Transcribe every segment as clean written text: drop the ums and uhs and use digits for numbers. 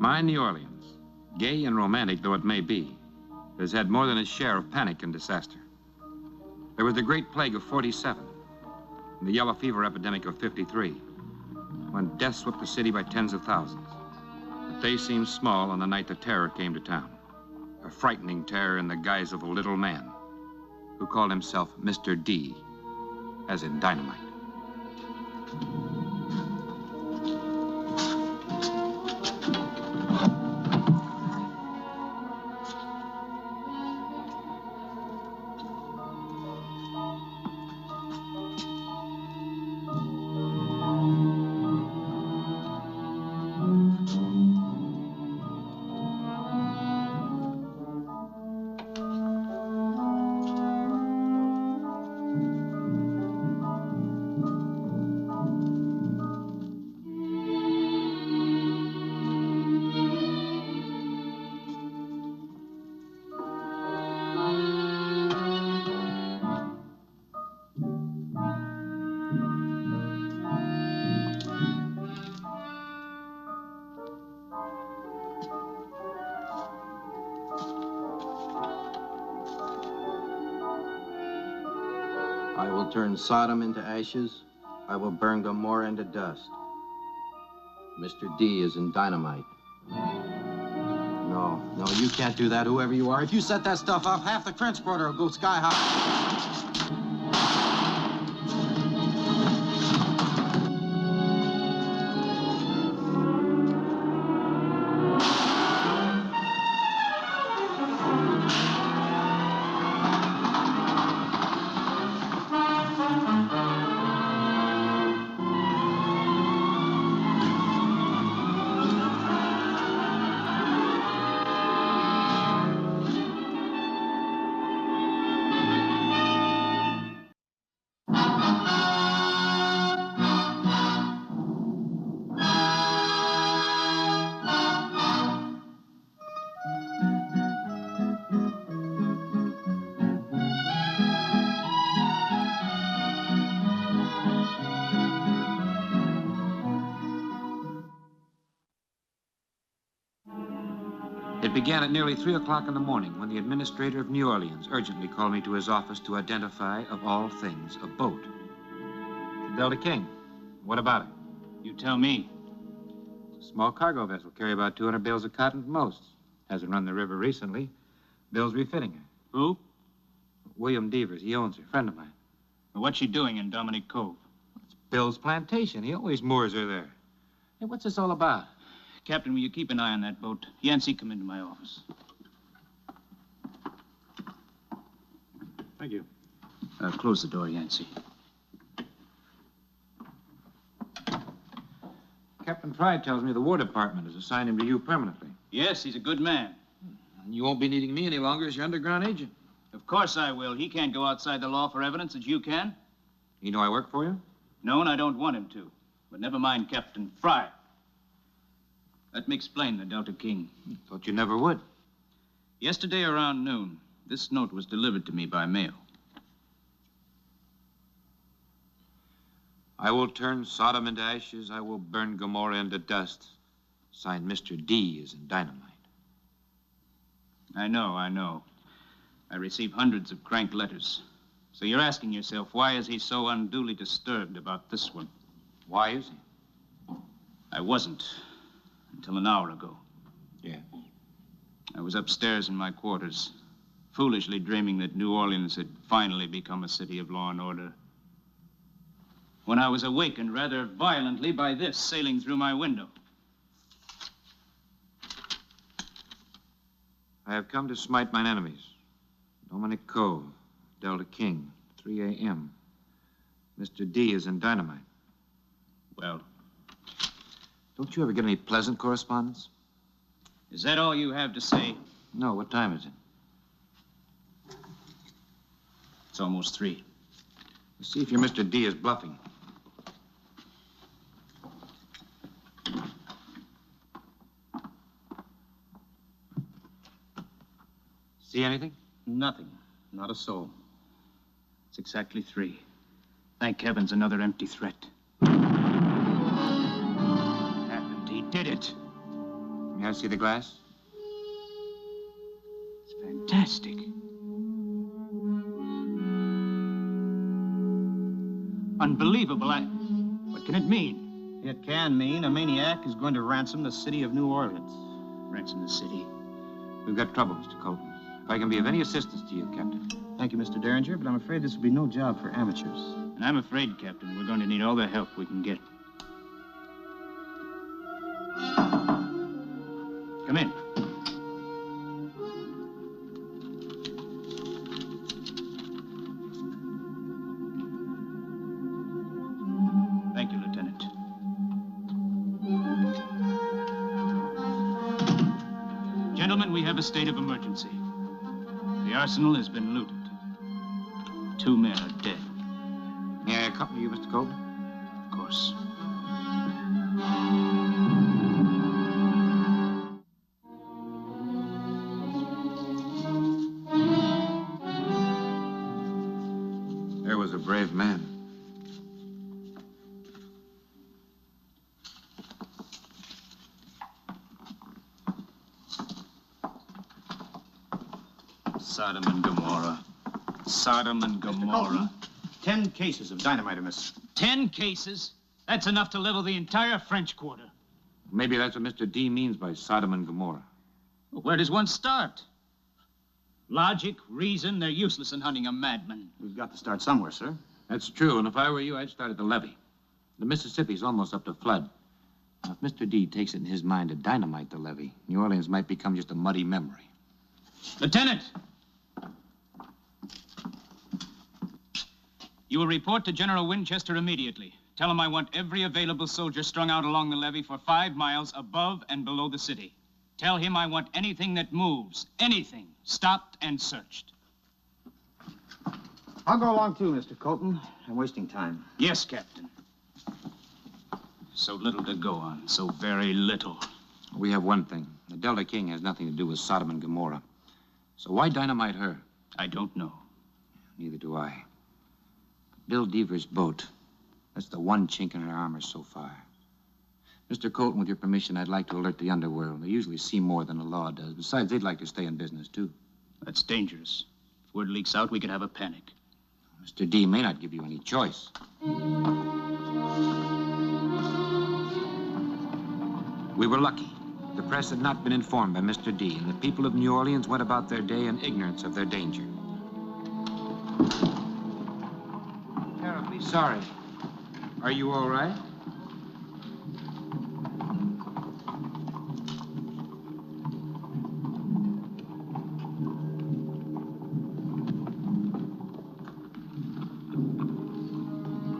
My New Orleans, gay and romantic though it may be, has had more than its share of panic and disaster. There was the Great Plague of '47, and the yellow fever epidemic of '53, when death swept the city by tens of thousands. But they seemed small on the night the terror came to town. A frightening terror in the guise of a little man who called himself Mr. D, as in dynamite. I will turn Sodom into ashes. I will burn Gomorrah into dust. Mr. D is in dynamite. No, you can't do that, whoever you are. If you set that stuff off, half the transporter will go sky high. It began at nearly 3 o'clock in the morning when the administrator of New Orleans urgently called me to his office to identify, of all things, a boat. Delta King, what about it? You tell me. It's a small cargo vessel, carry about 200 bales of cotton at most. Hasn't run the river recently. Bill's refitting her. Who? William Devers, he owns her, friend of mine. Well, what's she doing in Dominic Cove? It's Bill's plantation. He always moors her there. Hey, what's this all about? Captain, will you keep an eye on that boat? Yancy, come into my office. Thank you. Close the door, Yancy. Captain Fry tells me the War Department has assigned him to you permanently. Yes, he's a good man. And you won't be needing me any longer as your underground agent. Of course I will. He can't go outside the law for evidence as you can. You know I work for you? No, and I don't want him to. But never mind Captain Fry. Let me explain the Delta King. Thought you never would. Yesterday around noon, this note was delivered to me by mail. I will turn Sodom into ashes. I will burn Gomorrah into dust. Signed, Mr. D is in dynamite. I know. I receive hundreds of crank letters. So you're asking yourself, why is he so unduly disturbed about this one? Why is he? I wasn't. Until an hour ago. Yeah. I was upstairs in my quarters, foolishly dreaming that New Orleans had finally become a city of law and order. When I was awakened rather violently by this sailing through my window. I have come to smite mine enemies. Dominic Cove, Delta King, 3 a.m. Mr. D is in dynamite. Well... Don't you ever get any pleasant correspondence? Is that all you have to say? No, what time is it? It's almost 3. Let's see if your Mr. D is bluffing. See anything? Nothing. Not a soul. It's exactly 3. Thank heavens, another empty threat. Did it. May I see the glass? It's fantastic. Unbelievable. What can it mean? It can mean a maniac is going to ransom the city of New Orleans. Ransom the city. We've got trouble, Mr. Colton. If I can be of any assistance to you, Captain. Thank you, Mr. Derringer, but I'm afraid this will be no job for amateurs. And I'm afraid, Captain, we're going to need all the help we can get. Come in. Thank you, Lieutenant. Gentlemen, we have a state of emergency. The arsenal has been looted. 2 men are dead. May I accompany you, Mr. Colton? Of course. There was a brave man. Sodom and Gomorrah. Sodom and Gomorrah. 10 cases of dynamite, miss. 10 cases? That's enough to level the entire French Quarter. Maybe that's what Mr. D means by Sodom and Gomorrah. Well, where does one start? Logic, reason, they're useless in hunting a madman. We've got to start somewhere, sir. That's true, and if I were you, I'd start at the levee. The Mississippi's almost up to flood. Now, if Mr. D takes it in his mind to dynamite the levee, New Orleans might become just a muddy memory. Lieutenant! You will report to General Winchester immediately. Tell him I want every available soldier strung out along the levee for 5 miles above and below the city. Tell him I want anything that moves, anything, stopped and searched. I'll go along too, Mr. Colton. I'm wasting time. Yes, Captain. So little to go on, so very little. We have one thing. The Delta King has nothing to do with Sodom and Gomorrah. So why dynamite her? I don't know. Neither do I. Bill Deaver's boat. That's the one chink in her armor so far. Mr. Colton, with your permission, I'd like to alert the underworld. They usually see more than the law does. Besides, they'd like to stay in business, too. That's dangerous. If word leaks out, we could have a panic. Mr. D may not give you any choice. We were lucky. The press had not been informed by Mr. D, and the people of New Orleans went about their day in ignorance of their danger. Terribly sorry. Are you all right?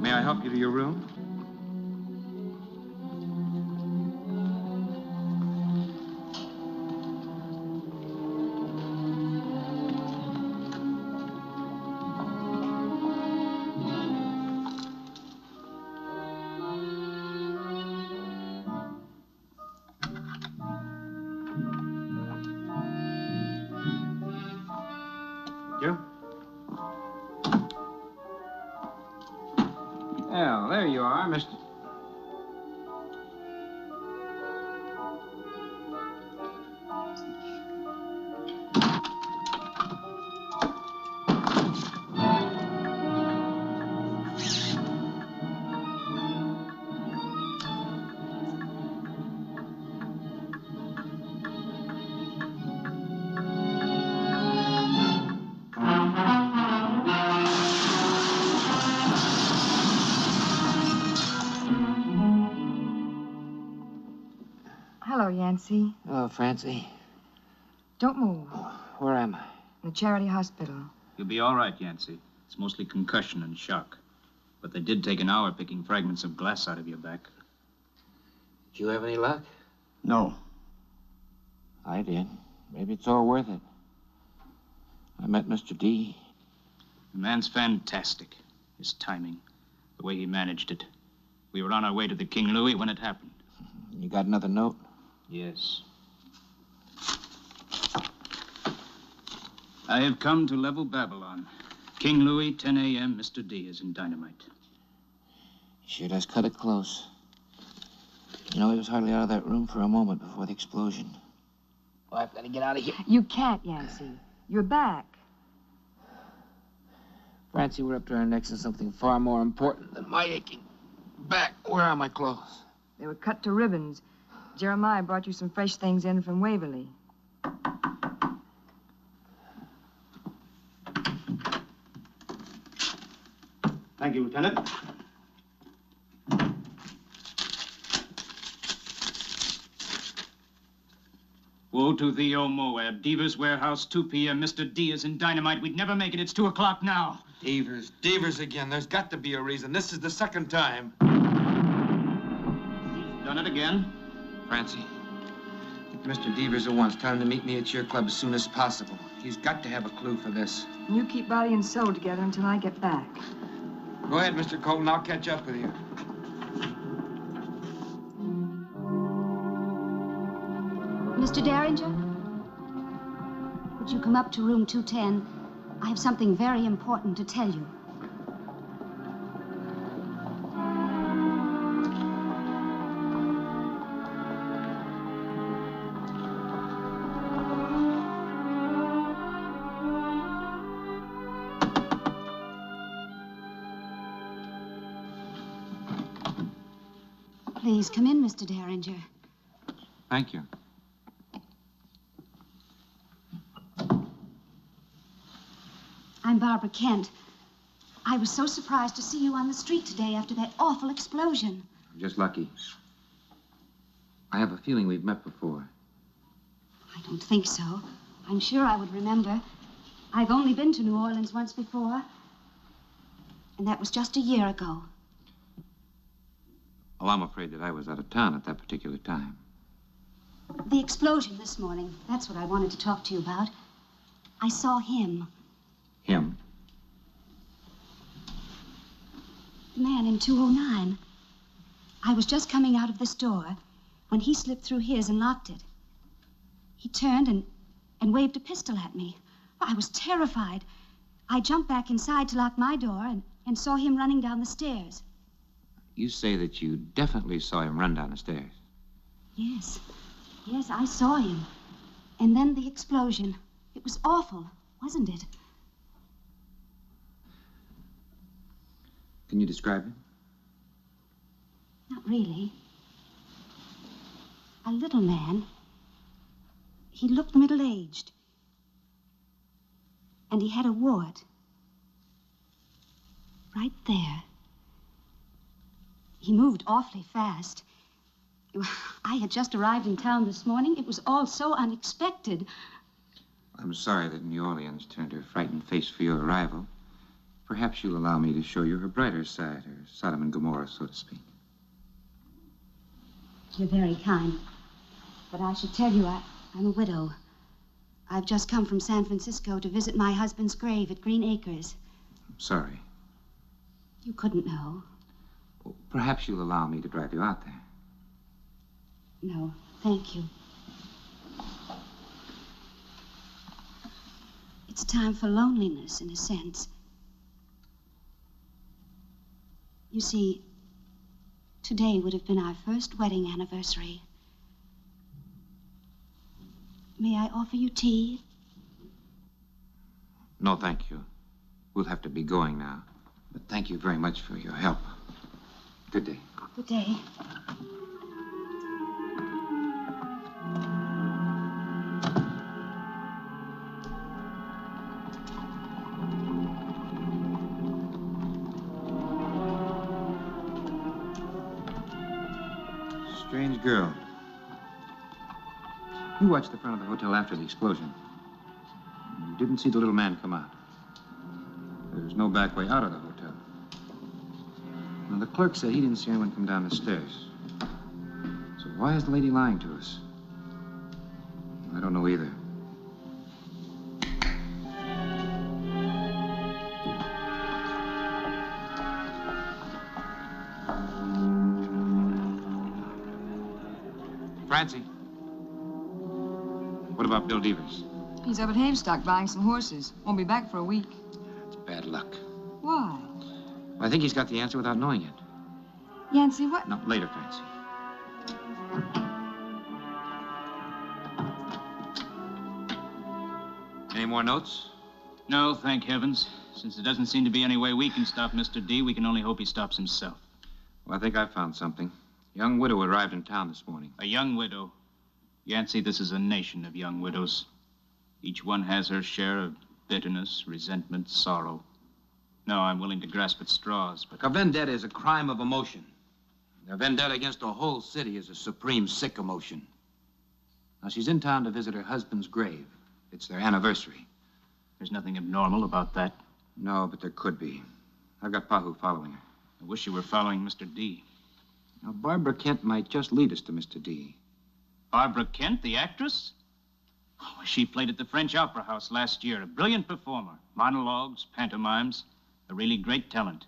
May I help you to your room? Well, there you are, Mr. Hello, Yancy. Oh, Francie. Don't move. Where am I? In the Charity Hospital. You'll be all right, Yancy. It's mostly concussion and shock. But they did take an hour picking fragments of glass out of your back. Did you have any luck? No. I did. Maybe it's all worth it. I met Mr. D. The man's fantastic. His timing, the way he managed it. We were on our way to the King Louis when it happened. You got another note? Yes. I have come to level Babylon. King Louis, 10 a.m., Mr. D is in dynamite. Sure does cut it close. You know, he was hardly out of that room for a moment before the explosion. Well, I've got to get out of here. You can't, Yancy. You're back. Francie, we're up to our necks in something far more important than my aching back. Where are my clothes? They were cut to ribbons. Jeremiah brought you some fresh things in from Waverly. Thank you, Lieutenant. Woe to thee, O Moab. Deaver's warehouse, 2 p.m. Mr. D is in dynamite. We'd never make it. It's 2 o'clock now. Devers again. There's got to be a reason. This is the second time. He's done it again. Francie, get Mr. Devers at once. Tell him to meet me at your club as soon as possible. He's got to have a clue for this. You keep body and soul together until I get back. Go ahead, Mr. Colton. I'll catch up with you. Mr. Derringer? Would you come up to room 210? I have something very important to tell you. Please come in, Mr. Derringer. Thank you. I'm Barbara Kent. I was so surprised to see you on the street today after that awful explosion. I'm just lucky. I have a feeling we've met before. I don't think so. I'm sure I would remember. I've only been to New Orleans once before. And that was just a year ago. Oh, I'm afraid that I was out of town at that particular time. The explosion this morning, that's what I wanted to talk to you about. I saw him. Him? The man in 209. I was just coming out of this door when he slipped through his and locked it. He turned and waved a pistol at me. I was terrified. I jumped back inside to lock my door and saw him running down the stairs. You say that you definitely saw him run down the stairs. Yes. Yes, I saw him. And then the explosion. It was awful, wasn't it? Can you describe him? Not really. A little man. He looked middle-aged. And he had a wart. Right there. He moved awfully fast. I had just arrived in town this morning. It was all so unexpected. I'm sorry that New Orleans turned her frightened face for your arrival. Perhaps you'll allow me to show you her brighter side, her Sodom and Gomorrah, so to speak. You're very kind. But I should tell you, I'm a widow. I've just come from San Francisco to visit my husband's grave at Green Acres. I'm sorry. You couldn't know. Well, perhaps you'll allow me to drive you out there. No, thank you. It's time for loneliness, in a sense. You see, today would have been our first wedding anniversary. May I offer you tea? No, thank you. We'll have to be going now. But thank you very much for your help. Good day. Good day. Strange girl. You watched the front of the hotel after the explosion. You didn't see the little man come out. There was no back way out of the hotel. Now, the clerk said he didn't see anyone come down the stairs. So why is the lady lying to us? I don't know either. Francie. What about Bill Devers? He's up at Havestock buying some horses. Won't be back for a week. It's bad luck. Why? I think he's got the answer without knowing it. Yancy, what? No, later, Francie. more notes? No, thank heavens. Since there doesn't seem to be any way we can stop Mr. D, we can only hope he stops himself. Well, I think I found something. A young widow arrived in town this morning. A young widow. Yancy, this is a nation of young widows. Each one has her share of bitterness, resentment, sorrow. No, I'm willing to grasp at straws, but... A vendetta is a crime of emotion. A vendetta against a whole city is a supreme sick emotion. Now, she's in town to visit her husband's grave. It's their anniversary. There's nothing abnormal about that. No, but there could be. I've got Pahu following her. I wish you were following Mr. D. Now, Barbara Kent might just lead us to Mr. D. Barbara Kent, the actress? Oh, she played at the French Opera House last year. A brilliant performer. Monologues, pantomimes. A really great talent.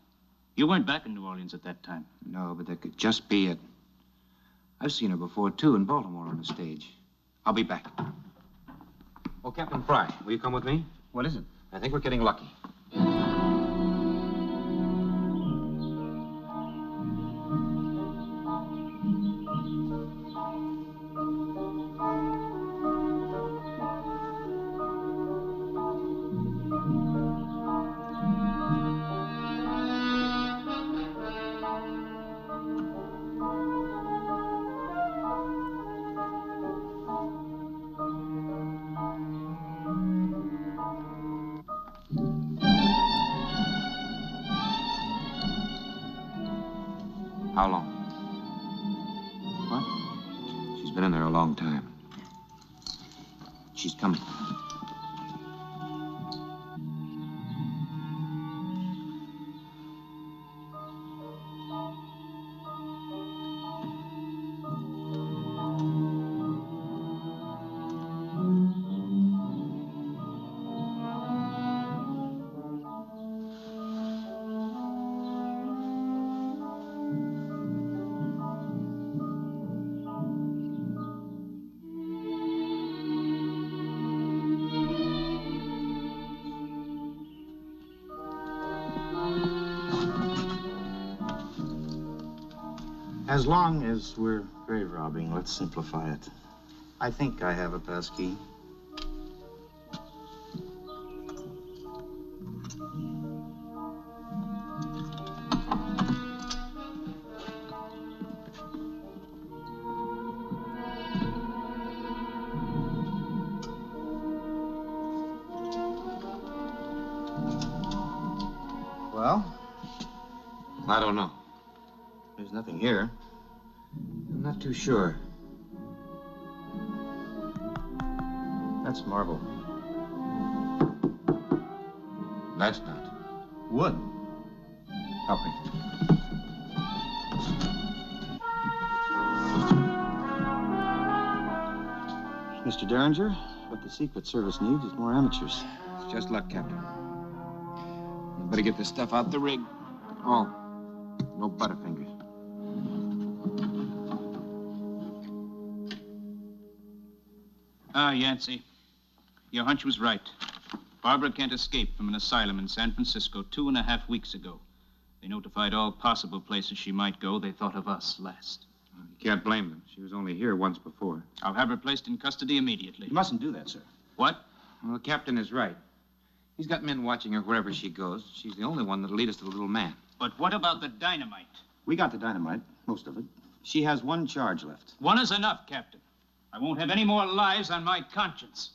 You weren't back in New Orleans at that time. No, but that could just be it. I've seen her before, too, in Baltimore on the stage. I'll be back. Oh, Captain Fry, will you come with me? What is it? I think we're getting lucky. How long? What? She's been in there a long time. She's coming. As long as we're grave robbing, let's simplify it. I think I have a passkey. Well? I don't know. There's nothing here. I'm not too sure. That's marble. That's not. Wood. Help me. Mr. Derringer, what the Secret Service needs is more amateurs. It's just luck, Captain. You better get this stuff out the rig. Oh, no butterfingers. Ah, Yancy. Your hunch was right. Barbara Kent escaped from an asylum in San Francisco 2.5 weeks ago. They notified all possible places she might go. They thought of us last. You can't blame them. She was only here once before. I'll have her placed in custody immediately. You mustn't do that, sir. What? Well, the captain is right. He's got men watching her wherever she goes. She's the only one that'll lead us to the little man. But what about the dynamite? We got the dynamite, most of it. She has one charge left. One is enough, Captain. I won't have any more lives on my conscience.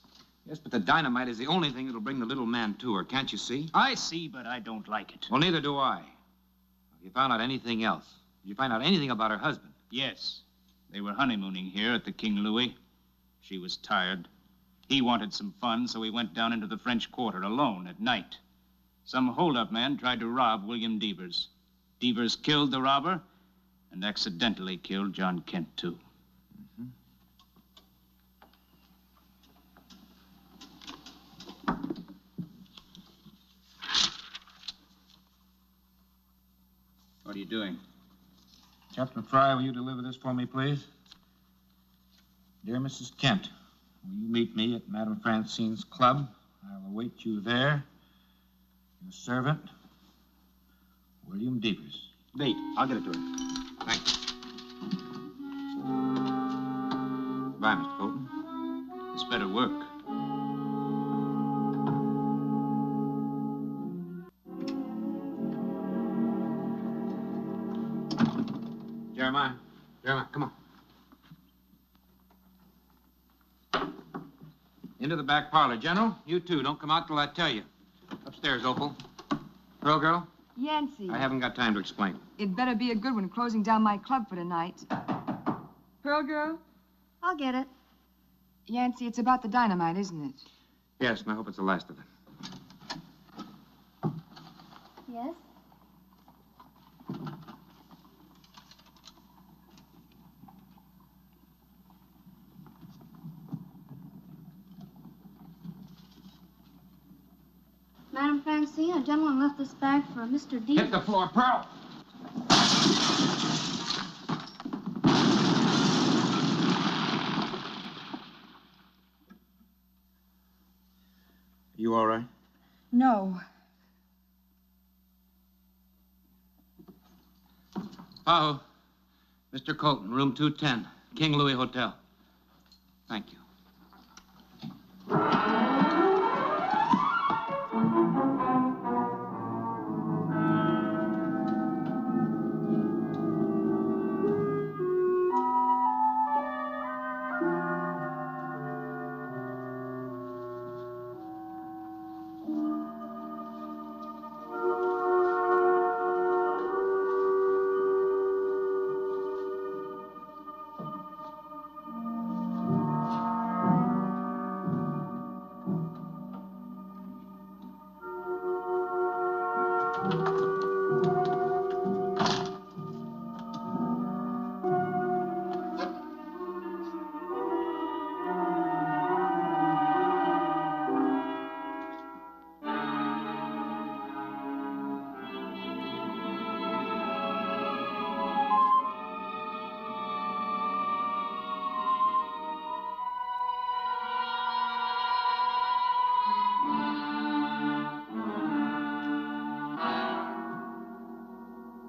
Yes, but the dynamite is the only thing that'll bring the little man to her. Can't you see? I see, but I don't like it. Well, neither do I. Have you found out anything else? Did you find out anything about her husband? Yes. They were honeymooning here at the King Louis. She was tired. He wanted some fun, so he went down into the French Quarter alone at night. Some hold-up man tried to rob William Devers. Devers killed the robber and accidentally killed John Kent, too. What are you doing? Captain Fry, will you deliver this for me, please? Dear Mrs. Kent, will you meet me at Madame Francine's club? I will await you there. Your servant, William Devers. Bait. I'll get it to her. Thanks. Goodbye, Mr. Colton. This better work. Jeremiah. Jeremiah, come on. Into the back parlor. General, you too. Don't come out till I tell you. Upstairs, Opal. Pearl girl? Yancy. I haven't got time to explain. It better be a good one, closing down my club for tonight. Pearl girl? I'll get it. Yancy, it's about the dynamite, isn't it? Yes, and I hope it's the last of it. Yes? Madam Francine, a gentleman left this bag for Mr. D. Hit the floor, Pearl! You all right? No. Aho. Mr. Colton, room 210, King Louis Hotel. Thank you.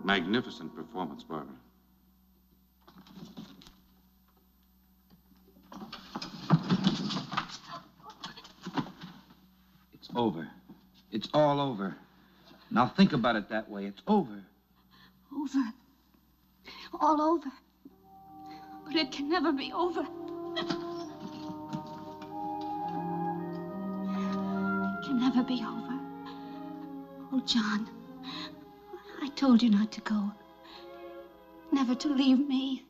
Magnificent performance, Barbara. It's over. It's all over. Now think about it that way. It's over. Over. All over. But it can never be over. It can never be over. Oh, John, I told you not to go. Never to leave me.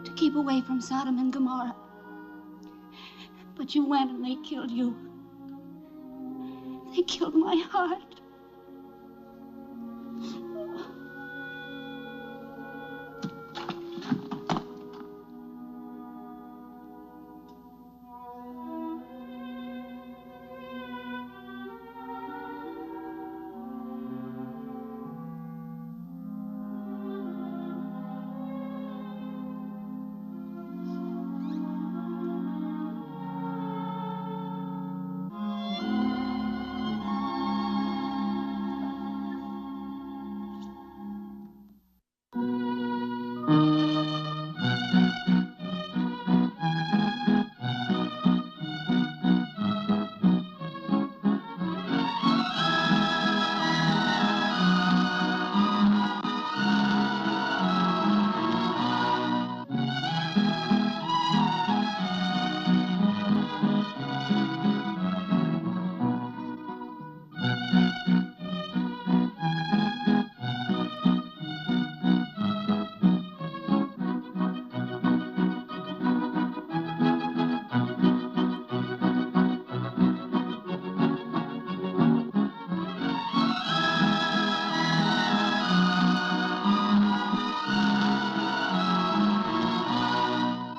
To keep away from Sodom and Gomorrah. But you went and they killed you. They killed my heart.